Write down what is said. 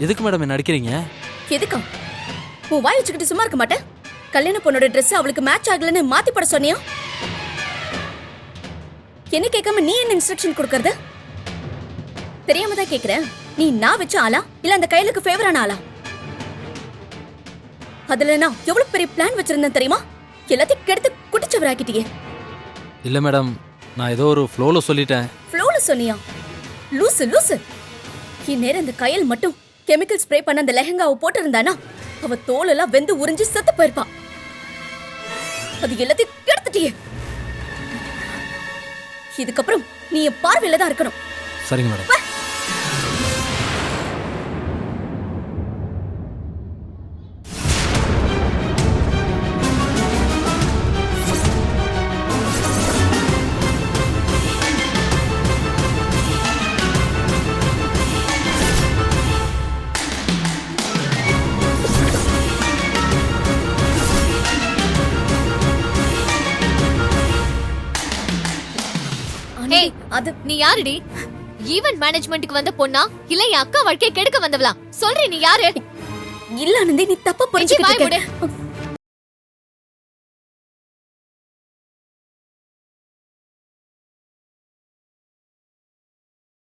எதுக்கு மேடம் என்ன அடிக்கிறீங்க? எதுக்கா? உன் வாய் வச்சுக்கிட்டு சும்மா இருக்க மாட்டேன். கல்யாண பொண்ணோட Dress அவளுக்கு மேட்ச் ஆகலன்னு மாத்தி போட சொன்னியா? என்ன கேட்காம நீ என்ன இன்ஸ்ட்ரக்ஷன் கொடுக்கறது? தெரியாம தான் கேக்குறேன். நீ நான் வச்ச ஆளா இல்ல அந்த கையிலுக்கு ஃபேவரான ஆளா? அதுல நான் எவ்வளவு பெரிய பிளான் வச்சிருந்தேன் தெரியுமா? எல்லாத்தையும் கெடுத்து குட்டிச்சவராக்கிட்டியே. இல்ல மேடம், நான் ஏதோ ஒரு ஃப்ளோல சொல்லிட்டேன். ஃப்ளோல சொன்னியா? லூசு லூசு. இந்நேரம் இந்த கையில் மட்டும் கெமிக்கல் ஸ்ப்ரே பண்ண அந்த லெஹங்காவை போட்டிருந்தானா அவ தோலெல்லாம் வெந்து உறிஞ்சி செத்து போயிருப்பா. அது எல்லாத்தையும் கெடுத்துட்டியே. இதுக்கப்புறம் நீ என் பார்வையில தான் இருக்கணும். சரிங்க மேடம். ஏய், அது நீ யாருடி? ஈவென்ட் மேனேஜ்மென்ட்க்கு வந்த பொண்ணா இல்ல என் அக்கா வாழ்க்கையை கெடுக்க வந்தவளா? சொல்றீ நீ யாரு? இல்ல ஆனந்தி, நீ தப்பா வாய் மூடு. புரிஞ்சுக்கிட்ட.